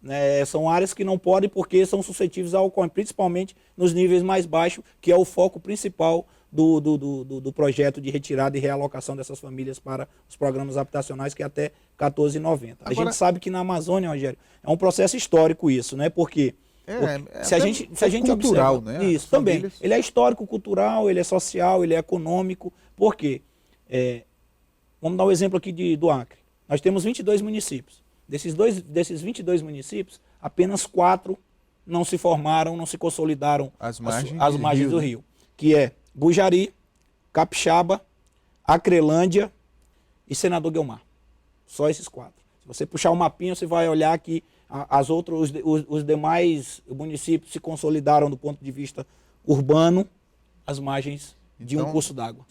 né? São áreas que não podem porque são suscetíveis a ocorrer, principalmente nos níveis mais baixos, que é o foco principal do projeto de retirada e realocação dessas famílias para os programas habitacionais, que é até 14,90. A gente sabe que na Amazônia, Rogério, é um processo histórico isso, né? Porque se a gente cultural, observa, né? isso também, ele é histórico, cultural, ele é social, ele é econômico. Por quê? Vamos dar um exemplo aqui do Acre. Nós temos 22 municípios. Desses 22 municípios, apenas 4 não se formaram, não se consolidaram às margens do rio, que é Bujari, Capixaba, Acrelândia e Senador Guiomar. Só esses 4. Se você puxar o mapinha, você vai olhar que os demais municípios se consolidaram do ponto de vista urbano, às margens de um curso d'água.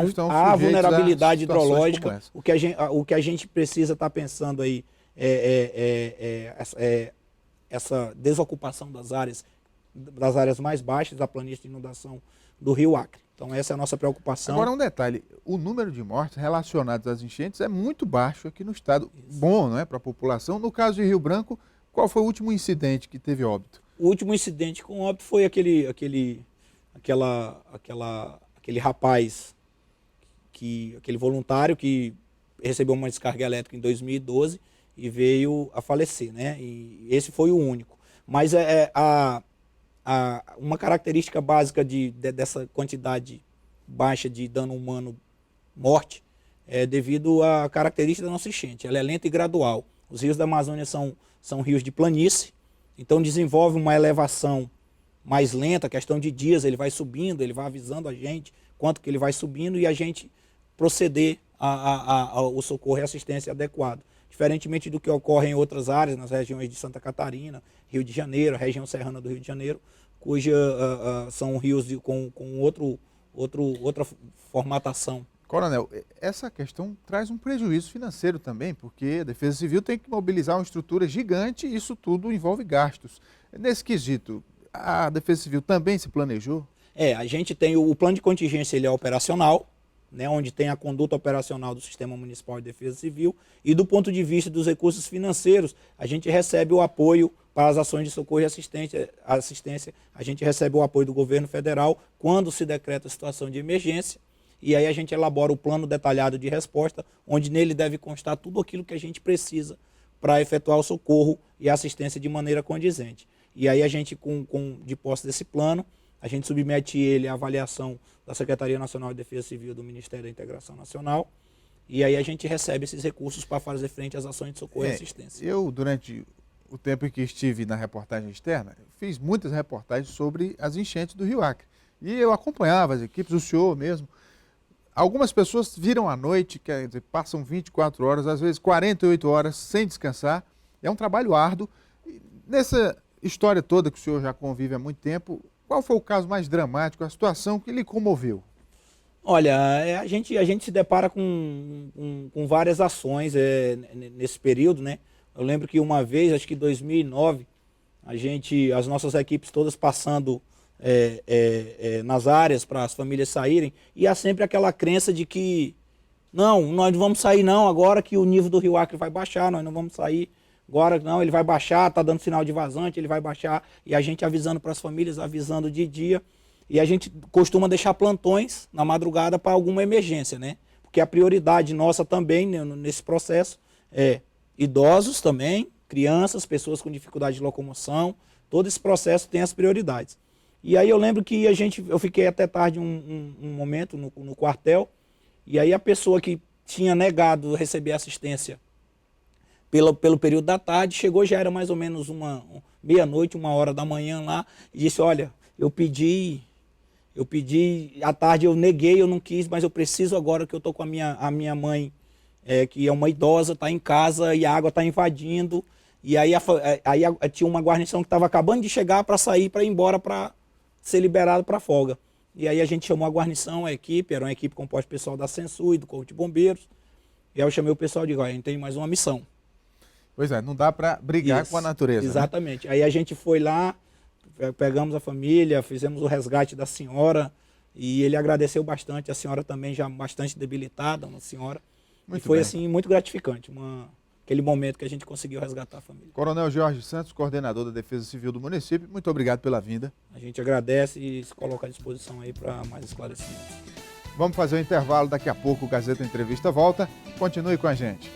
Então, há vulnerabilidade hidrológica. O que a gente precisa estar pensando aí essa desocupação das áreas mais baixas da planície de inundação do Rio Acre. Então essa é a nossa preocupação. Agora um detalhe, o número de mortes relacionados às enchentes é muito baixo aqui no estado. Isso. Bom, não é, para a população. No caso de Rio Branco, qual foi o último incidente que teve óbito? O último incidente com óbito foi aquele rapaz, aquele voluntário que recebeu uma descarga elétrica em 2012 e veio a falecer, né? E esse foi o único. Mas uma característica básica dessa quantidade baixa de dano humano, morte, é devido à característica da nossa enchente. Ela é lenta e gradual. Os rios da Amazônia são rios de planície, então desenvolve uma elevação mais lenta, questão de dias, ele vai subindo, ele vai avisando a gente quanto que ele vai subindo e a gente proceder ao socorro e assistência adequado. Diferentemente do que ocorre em outras áreas, nas regiões de Santa Catarina, Rio de Janeiro, a região serrana do Rio de Janeiro, cuja são rios com outra formatação. Coronel, essa questão traz um prejuízo financeiro também, porque a Defesa Civil tem que mobilizar uma estrutura gigante e isso tudo envolve gastos. Nesse quesito, a Defesa Civil também se planejou? A gente tem o plano de contingência, ele é operacional, né, onde tem a conduta operacional do Sistema Municipal de Defesa Civil, e do ponto de vista dos recursos financeiros, a gente recebe o apoio para as ações de socorro e assistência, a gente recebe o apoio do governo federal quando se decreta a situação de emergência, e aí a gente elabora o plano detalhado de resposta, onde nele deve constar tudo aquilo que a gente precisa para efetuar o socorro e a assistência de maneira condizente. E aí a gente, de posse desse plano, a gente submete ele à avaliação da Secretaria Nacional de Defesa Civil do Ministério da Integração Nacional e aí a gente recebe esses recursos para fazer frente às ações de socorro e assistência. Eu, durante o tempo em que estive na reportagem externa, fiz muitas reportagens sobre as enchentes do Rio Acre. E eu acompanhava as equipes, o senhor mesmo. Algumas pessoas viram à noite, quer dizer, passam 24 horas, às vezes 48 horas sem descansar. É um trabalho árduo. E nessa história toda que o senhor já convive há muito tempo, qual foi o caso mais dramático, a situação que lhe comoveu? Olha, a gente se depara com várias ações nesse período, né? Eu lembro que uma vez, acho que em 2009, as nossas equipes todas passando nas áreas para as famílias saírem, e há sempre aquela crença de que não, nós não vamos sair não, agora que o nível do Rio Acre vai baixar, nós não vamos sair. Agora não, ele vai baixar, está dando sinal de vazante, ele vai baixar, e a gente avisando para as famílias, avisando de dia, e a gente costuma deixar plantões na madrugada para alguma emergência, né? Porque a prioridade nossa também nesse processo é idosos também, crianças, pessoas com dificuldade de locomoção, todo esse processo tem as prioridades. E aí eu lembro que eu fiquei até tarde um momento no quartel, e aí a pessoa que tinha negado receber assistência pelo período da tarde, chegou, já era mais ou menos meia-noite, 1h da manhã lá, e disse, olha, eu pedi, à tarde eu neguei, eu não quis, mas eu preciso agora que eu estou com a minha mãe, que é uma idosa, está em casa e a água está invadindo, e aí tinha uma guarnição que estava acabando de chegar para sair, para ir embora, para ser liberado para folga. E aí a gente chamou a guarnição, a equipe, era uma equipe composta do pessoal da Sensu e do Corpo de Bombeiros, e aí eu chamei o pessoal e digo, a gente tem mais uma missão. Pois é, não dá para brigar com a natureza. Exatamente. Né? Aí a gente foi lá, pegamos a família, fizemos o resgate da senhora e ele agradeceu bastante, a senhora também já bastante debilitada, uma senhora. E foi assim muito gratificante, aquele momento que a gente conseguiu resgatar a família. Coronel Jorge Santos, coordenador da Defesa Civil do município, muito obrigado pela vinda. A gente agradece e se coloca à disposição aí para mais esclarecimentos. Vamos fazer um intervalo, daqui a pouco o Gazeta Entrevista volta. Continue com a gente.